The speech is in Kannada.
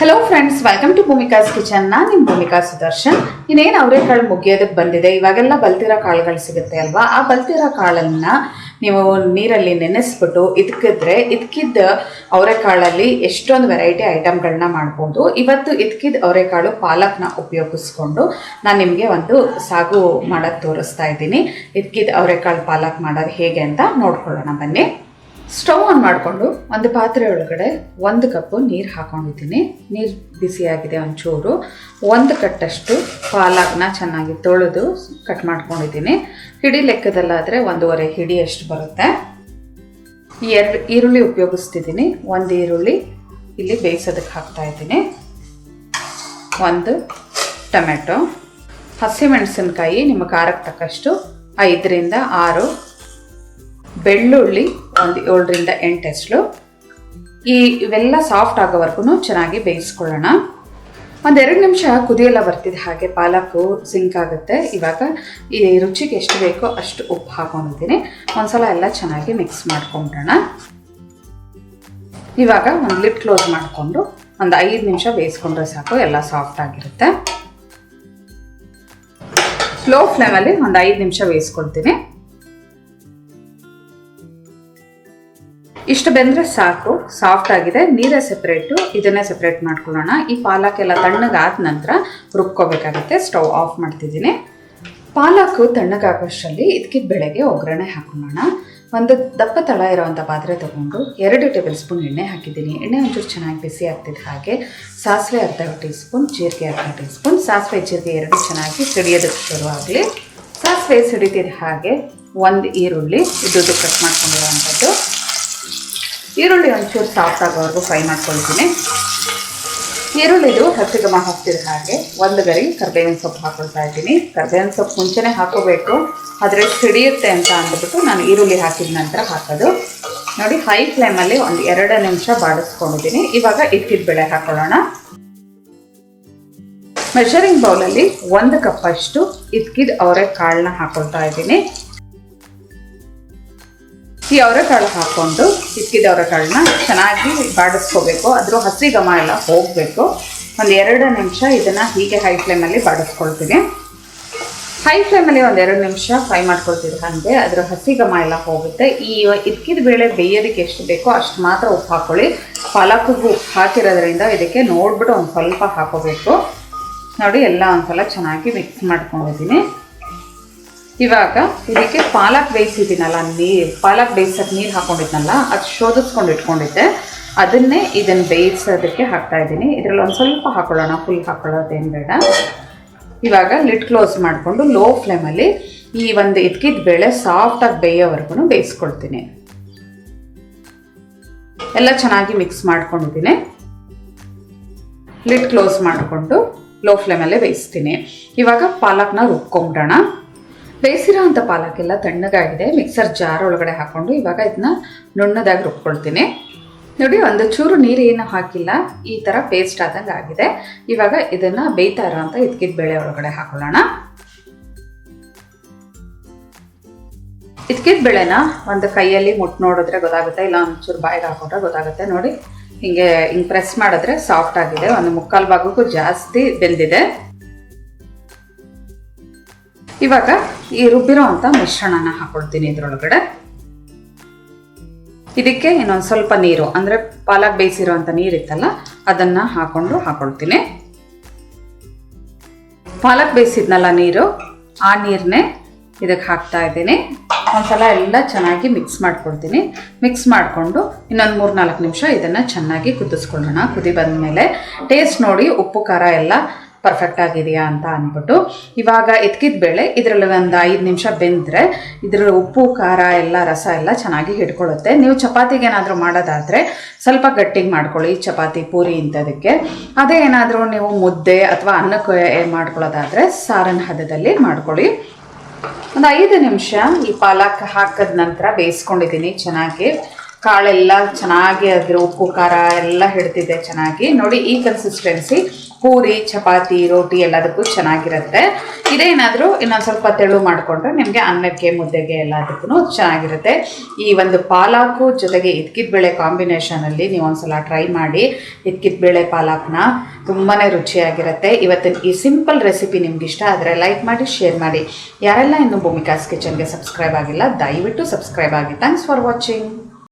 Hello friends, welcome to Bhumika's kitchen. ನಾನು ನಿಮ್ಮ ಭೂಮಿಕಾ ಸುದರ್ಶನ್. ಇನ್ನೇನು ಅವರೆಕಾಳು ಮುಗಿಯೋದಕ್ಕೆ ಬಂದಿದೆ. ಇವಾಗೆಲ್ಲ ಬಲ್ತಿರೋ ಕಾಳುಗಳು ಸಿಗುತ್ತೆ ಅಲ್ವಾ? ಆ ಬಲ್ತಿರೋ ಕಾಳನ್ನು ನೀವು ನೀರಲ್ಲಿ ನೆನೆಸ್ಬಿಟ್ಟು ಇದಕ್ಕಿದ್ದ ಅವರೆಕಾಳಲ್ಲಿ ಎಷ್ಟೊಂದು ವೆರೈಟಿ ಐಟಮ್ಗಳನ್ನ ಮಾಡ್ಬೋದು. ಇವತ್ತು ಇದಕ್ಕಿದ್ದ ಅವರೆಕಾಳು ಪಾಲಕ್ನ ಉಪಯೋಗಿಸ್ಕೊಂಡು ನಾನು ನಿಮಗೆ ಒಂದು ಸಾಗು ಮಾಡೋದು ತೋರಿಸ್ತಾ ಇದ್ದೀನಿ. ಇದಕ್ಕಿದ್ದ ಅವರೆಕಾಳು ಪಾಲಕ್ ಮಾಡೋದು ಹೇಗೆ ಅಂತ ನೋಡ್ಕೊಳ್ಳೋಣ ಬನ್ನಿ. ಸ್ಟವ್ ಆನ್ ಮಾಡಿಕೊಂಡು ಒಂದು ಪಾತ್ರೆ ಒಳಗಡೆ 1 ಕಪ್ಪು ನೀರು ಹಾಕೊಂಡಿದ್ದೀನಿ. ನೀರು ಬಿಸಿಯಾಗಿದೆ ಒಂಚೂರು. 1 ಕಟ್ಟಷ್ಟು ಪಾಲಕ್ನ ಚೆನ್ನಾಗಿ ತೊಳೆದು ಕಟ್ ಮಾಡ್ಕೊಂಡಿದ್ದೀನಿ. ಹಿಡಿ ಲೆಕ್ಕದಲ್ಲಾದರೆ 1.5 ಹಿಡಿಯಷ್ಟು ಬರುತ್ತೆ. 2 ಈರುಳ್ಳಿ ಉಪಯೋಗಿಸ್ತಿದ್ದೀನಿ. 1 ಈರುಳ್ಳಿ ಇಲ್ಲಿ ಬೇಯಿಸೋದಕ್ಕೆ ಹಾಕ್ತಾ ಇದ್ದೀನಿ. 1 ಟೊಮೆಟೊ, ಹಸಿಮೆಣಸಿನ್ಕಾಯಿ ನಿಮ್ಮ ಖಾರಕ್ಕೆ ತಕ್ಕಷ್ಟು 5ರಿಂದ 6, ಬೆಳ್ಳುಳ್ಳಿ 7ರಿಂದ 8 ಎಸಳು. ಇವೆಲ್ಲ ಸಾಫ್ಟ್ ಆಗೋವರೆಗೂ ಚೆನ್ನಾಗಿ ಬೇಯಿಸ್ಕೊಳ್ಳೋಣ. 1-2 ನಿಮಿಷ ಕುದಿಯೆಲ್ಲ ಬರ್ತಿದೆ ಹಾಗೆ ಪಾಲಕ್ಕು ಸಿಂಕ್ ಆಗುತ್ತೆ. ಇವಾಗ ಈ ರುಚಿಗೆ ಎಷ್ಟು ಬೇಕೋ ಅಷ್ಟು ಉಪ್ಪು ಹಾಕೊಂಡಿದ್ದೀನಿ. ಒಂದ್ಸಲ ಎಲ್ಲ ಚೆನ್ನಾಗಿ ಮಿಕ್ಸ್ ಮಾಡ್ಕೊಂಬಿಡೋಣ. ಇವಾಗ ಒಂದು ಲಿಡ್ ಕ್ಲೋಸ್ ಮಾಡಿಕೊಂಡು ಒಂದು 5 ನಿಮಿಷ ಬೇಯಿಸ್ಕೊಂಡ್ರೆ ಸಾಕು, ಎಲ್ಲ ಸಾಫ್ಟ್ ಆಗಿರುತ್ತೆ. ಸ್ಲೋ ಫ್ಲೇಮಲ್ಲಿ ಒಂದು 5 ನಿಮಿಷ ಬೇಯಿಸ್ಕೊಳ್ತೀನಿ. ಇಷ್ಟು ಬೆಂದರೆ ಸಾಕು, ಸಾಫ್ಟ್ ಆಗಿದೆ. ನೀರೇ ಸೆಪ್ರೇಟು, ಇದನ್ನೇ ಸೆಪ್ರೇಟ್ ಮಾಡ್ಕೊಳ್ಳೋಣ. ಈ ಪಾಲಕ್ಕೆಲ್ಲ ತಣ್ಣಗಾದ ನಂತರ ರುಬ್ಕೋಬೇಕಾಗುತ್ತೆ. ಸ್ಟವ್ ಆಫ್ ಮಾಡ್ತಿದ್ದೀನಿ. ಪಾಲಕ್ಕು ತಣ್ಣಗಾಗೋಷ್ಟರಲ್ಲಿ ಇದಕ್ಕಿದ್ದ ಬೆಳೆಗೆ ಒಗ್ಗರಣೆ ಹಾಕೊಳ್ಳೋಣ. ಒಂದು ದಪ್ಪ ತಳ ಇರೋವಂಥ ಪಾತ್ರೆ ತೊಗೊಂಡು 2 ಟೇಬಲ್ ಸ್ಪೂನ್ ಎಣ್ಣೆ ಹಾಕಿದ್ದೀನಿ. ಎಣ್ಣೆ ಒಂಚೂರು ಚೆನ್ನಾಗಿ ಬಿಸಿ ಆಗ್ತಿದ್ದ ಹಾಗೆ ಸಾಸಿವೆ ಅರ್ಧ ಟೀ ಸ್ಪೂನ್, ಜೀರಿಗೆ ಅರ್ಧ ಟೀ ಸ್ಪೂನ್. ಸಾಸಿವೆ ಜೀರಿಗೆ 2 ಚೆನ್ನಾಗಿ ಸಿಡಿಯೋದಕ್ಕೆ ಶುರುವಾಗಲಿ. ಸಾಸಿವೆ ಸಿಡಿತಿದ್ದ ಹಾಗೆ 1 ಈರುಳ್ಳಿ ಇದ್ದು ಕಟ್ ಮಾಡ್ಕೊಂಡಿರುವಂಥದ್ದು. ಈರುಳ್ಳಿ ಒಂಚೂರು ಸಾಫ್ಟ್ ಆಗೋವರೆಗೂ ಫ್ರೈ ಮಾಡ್ಕೊಳ್ತೀನಿ. ಈರುಳ್ಳಿದು ಹಸಿ ಘಮ ಹೋಗ್ತಿದ್ದ ಹಾಗೆ 1 ಗರಿ ಕರ್ಬೇವಿನ ಸೊಪ್ಪು ಹಾಕೊಳ್ತಾ ಇದ್ದೀನಿ. ಕರ್ಬೇವಿನ ಸೊಪ್ಪು ಮುಂಚೆನೇ ಹಾಕೋಬೇಕು, ಆದರೆ ಸಿಡಿಯುತ್ತೆ ಅಂತ ಅಂದ್ಬಿಟ್ಟು ನಾನು ಈರುಳ್ಳಿ ಹಾಕಿದ ನಂತರ ಹಾಕೋದು. ನೋಡಿ, ಹೈ ಫ್ಲೇಮಲ್ಲಿ ಒಂದು 2 ನಿಮಿಷ ಬಾಡಿಸ್ಕೊಂಡಿದ್ದೀನಿ. ಇವಾಗ ಇಕ್ಕಿದ ಬೇಳೆ ಹಾಕೊಳ್ಳೋಣ. ಮೆಷರಿಂಗ್ ಬೌಲಲ್ಲಿ 1 ಕಪ್ಪಷ್ಟು ಇಕ್ಕಿದ ಅವರೆಕಾಳನ್ನ ಹಾಕೊಳ್ತಾ ಇದ್ದೀನಿ. ಈ ಅವರೆಕಾಳು ಹಾಕ್ಕೊಂಡು ಇಕ್ಕಿದ ಅವರೆಕಾಳನ್ನ ಚೆನ್ನಾಗಿ ಬಾಡಿಸ್ಕೋಬೇಕು. ಅದ್ರ ಹಸಿ ಘಮ ಎಲ್ಲ ಹೋಗಬೇಕು. ಒಂದು 2 ನಿಮಿಷ ಇದನ್ನು ಹೀಗೆ ಹೈ ಫ್ಲೇಮಲ್ಲಿ ಬಾಡಿಸ್ಕೊಳ್ತೀನಿ. ಹೈ ಫ್ಲೇಮಲ್ಲಿ 1-2 ನಿಮಿಷ ಫ್ರೈ ಮಾಡ್ಕೊಳ್ತಿದ್ದೆ ಹಾಗೆ ಅದರ ಹಸಿ ಘಮ ಎಲ್ಲ ಹೋಗುತ್ತೆ. ಈ ಇಕ್ಕಿದ ಬೇಳೆ ಬೇಯೋದಕ್ಕೆ ಎಷ್ಟು ಬೇಕೋ ಅಷ್ಟು ಮಾತ್ರ ಉಪ್ಪು ಹಾಕ್ಕೊಳ್ಳಿ. ಪಾಲಕ್ಕಿಗೂ ಉಪ್ಪು ಹಾಕಿರೋದ್ರಿಂದ ಇದಕ್ಕೆ ನೋಡ್ಬಿಟ್ಟು ಒಂದು ಸ್ವಲ್ಪ ಹಾಕೋಬೇಕು. ನೋಡಿ, ಎಲ್ಲ ಒಂದ್ಸಲ ಚೆನ್ನಾಗಿ ಮಿಕ್ಸ್ ಮಾಡ್ಕೊಂಡಿದ್ದೀನಿ. ಇವಾಗ ಇದಕ್ಕೆ ಪಾಲಕ್ ಬೇಯಿಸಿದ್ದೀನಲ್ಲ, ಪಾಲಕ್ ಬೇಯಿಸೋಕ್ಕೆ ನೀರು ಹಾಕೊಂಡಿದ್ನಲ್ಲ, ಅದು ಶೋಧಿಸ್ಕೊಂಡು ಇಟ್ಕೊಂಡಿದ್ದೆ. ಅದನ್ನೇ ಇದನ್ನು ಬೇಯಿಸೋದಕ್ಕೆ ಹಾಕ್ತಾ ಇದ್ದೀನಿ. ಇದರಲ್ಲಿ ಒಂದು ಸ್ವಲ್ಪ ಹಾಕೊಳ್ಳೋಣ, ಫುಲ್ ಹಾಕೊಳ್ಳೋದೇನು ಬೇಡ. ಇವಾಗ ಲಿಡ್ ಕ್ಲೋಸ್ ಮಾಡಿಕೊಂಡು ಲೋ ಫ್ಲೇಮಲ್ಲಿ ಈ ಒಂದು ಇದ್ಕಿದ ಬೇಳೆ ಸಾಫ್ಟಾಗಿ ಬೇಯೋವರೆಗೂ ಬೇಯಿಸ್ಕೊಳ್ತೀನಿ. ಎಲ್ಲ ಚೆನ್ನಾಗಿ ಮಿಕ್ಸ್ ಮಾಡ್ಕೊಂಡಿದ್ದೀನಿ. ಲಿಡ್ ಕ್ಲೋಸ್ ಮಾಡಿಕೊಂಡು ಲೋ ಫ್ಲೇಮಲ್ಲೇ ಬೇಯಿಸ್ತೀನಿ. ಇವಾಗ ಪಾಲಕ್ನ ರುಬ್ಕೊಂಬಿಡೋಣ. ಬೇಯಿಸಿರೋ ಅಂಥ ಪಾಲಕ್ಕೆಲ್ಲ ತಣ್ಣಗಾಗಿದೆ. ಮಿಕ್ಸರ್ ಜಾರ್ ಒಳಗಡೆ ಹಾಕ್ಕೊಂಡು ಇವಾಗ ಇದನ್ನ ನುಣ್ಣದಾಗಿ ರುಬ್ಕೊಳ್ತೀನಿ. ನೋಡಿ, ಒಂದು ಚೂರು ನೀರು ಏನು ಹಾಕಿಲ್ಲ, ಈ ಥರ ಪೇಸ್ಟ್ ಆದಂಗೆ ಆಗಿದೆ. ಇವಾಗ ಇದನ್ನು ಬೇಯ್ತಾ ಇರೋಂಥ ಇದ್ಕಿದ ಬೇಳೆ ಒಳಗಡೆ ಹಾಕೊಳ್ಳೋಣ. ಇದ್ಕಿದ ಬೇಳೆನ ಒಂದು ಕೈಯಲ್ಲಿ ಮುಟ್ಟು ನೋಡಿದ್ರೆ ಗೊತ್ತಾಗುತ್ತೆ, ಇಲ್ಲ ಒಂಚೂರು ಬಾಯಿಗೆ ಹಾಕೊಂಡ್ರೆ ಗೊತ್ತಾಗುತ್ತೆ. ನೋಡಿ, ಹಿಂಗೆ ಪ್ರೆಸ್ ಮಾಡಿದ್ರೆ ಸಾಫ್ಟ್ ಆಗಿದೆ. ಒಂದು 3/4 ಭಾಗಕ್ಕೂ ಜಾಸ್ತಿ ಬೆಂದಿದೆ. ಇವಾಗ ಈ ರುಬ್ಬಿರೋ ಅಂಥ ಮಿಶ್ರಣನ ಹಾಕೊಳ್ತೀನಿ ಇದರೊಳಗಡೆ. ಇದಕ್ಕೆ ಇನ್ನೊಂದು ಸ್ವಲ್ಪ ನೀರು, ಅಂದರೆ ಪಾಲಕ್ ಬೇಯಿಸಿರೋ ಅಂಥ ನೀರಿತ್ತಲ್ಲ ಅದನ್ನು ಹಾಕೊಳ್ತೀನಿ. ಪಾಲಕ್ ಬೇಯಿಸಿದ್ನಲ್ಲ ನೀರು, ಆ ನೀರನ್ನೇ ಇದಕ್ಕೆ ಹಾಕ್ತಾ ಇದ್ದೀನಿ. ಒಂದ್ಸಲ ಎಲ್ಲ ಚೆನ್ನಾಗಿ ಮಿಕ್ಸ್ ಮಾಡ್ಕೊಳ್ತೀನಿ. ಮಿಕ್ಸ್ ಮಾಡಿಕೊಂಡು ಇನ್ನೊಂದು 3-4 ನಿಮಿಷ ಇದನ್ನು ಚೆನ್ನಾಗಿ ಕುದಿಸ್ಕೊಳ್ಳೋಣ. ಕುದಿ ಬಂದಮೇಲೆ ಟೇಸ್ಟ್ ನೋಡಿ, ಉಪ್ಪು ಖಾರ ಎಲ್ಲ ಪರ್ಫೆಕ್ಟ್ ಆಗಿದೆಯಾ ಅಂತ ಅಂದ್ಬಿಟ್ಟು ಇವಾಗ ಎತ್ಕಿದ ಬೇಳೆ ಇದರಲ್ಲಿ ಒಂದು 5 ನಿಮಿಷ ಬೆಂದರೆ ಇದರ ಉಪ್ಪು ಖಾರ ಎಲ್ಲ ರಸ ಎಲ್ಲ ಚೆನ್ನಾಗಿ ಹಿಡ್ಕೊಳ್ಳುತ್ತೆ. ನೀವು ಚಪಾತಿಗೆ ಏನಾದರೂ ಮಾಡೋದಾದರೆ ಸ್ವಲ್ಪ ಗಟ್ಟಿಗೆ ಮಾಡ್ಕೊಳ್ಳಿ, ಚಪಾತಿ ಪೂರಿ ಇಂಥದಕ್ಕೆ. ಅದೇ ಏನಾದರೂ ನೀವು ಮುದ್ದೆ ಅಥವಾ ಅನ್ನಕ್ಕೆ ಮಾಡ್ಕೊಳ್ಳೋದಾದರೆ ಸಾರಿನ ಹದದಲ್ಲಿ ಮಾಡ್ಕೊಳ್ಳಿ. ಒಂದು 5 ನಿಮಿಷ ಈ ಪಾಲಕ್ ಹಾಕಿದ ನಂತರ ಬೇಯಿಸ್ಕೊಂಡಿದ್ದೀನಿ ಚೆನ್ನಾಗಿ. ಕಾಳೆಲ್ಲ ಚೆನ್ನಾಗಿ ಅದ್ರ ಉಪ್ಪು ಖಾರ ಎಲ್ಲ ಹಿಡ್ತಿದೆ ಚೆನ್ನಾಗಿ. ನೋಡಿ, ಈ ಕನ್ಸಿಸ್ಟೆನ್ಸಿ ಪೂರಿ, ಚಪಾತಿ, ರೋಟಿ ಎಲ್ಲದಕ್ಕೂ ಚೆನ್ನಾಗಿರುತ್ತೆ. ಇದೇನಾದರೂ ಇನ್ನೊಂದು ಸ್ವಲ್ಪ ತೆಳು ಮಾಡಿಕೊಂಡ್ರೆ ನಿಮಗೆ ಅನ್ನಕ್ಕೆ, ಮುದ್ದೆಗೆ ಎಲ್ಲದಕ್ಕೂ ಚೆನ್ನಾಗಿರುತ್ತೆ. ಈ ಒಂದು ಪಾಲಾಕು ಜೊತೆಗೆ ಇದ್ಕಿದ ಬೇಳೆ ಕಾಂಬಿನೇಷನಲ್ಲಿ ನೀವು ಒಂದ್ಸಲ ಟ್ರೈ ಮಾಡಿ. ಇದ್ಕಿದ ಬೇಳೆ ಪಾಲಾಕ್ನ ತುಂಬಾ ರುಚಿಯಾಗಿರುತ್ತೆ. ಇವತ್ತಿನ ಈ ಸಿಂಪಲ್ ರೆಸಿಪಿ ನಿಮ್ಗೆ ಇಷ್ಟ ಆದರೆ ಲೈಕ್ ಮಾಡಿ, ಶೇರ್ ಮಾಡಿ. ಯಾರೆಲ್ಲ ಇನ್ನೂ ಭೂಮಿಕಾಸ್ ಕಿಚನ್ಗೆ ಸಬ್ಸ್ಕ್ರೈಬ್ ಆಗಿಲ್ಲ ದಯವಿಟ್ಟು ಸಬ್ಸ್ಕ್ರೈಬ್ ಆಗಿ. Thanks for watching.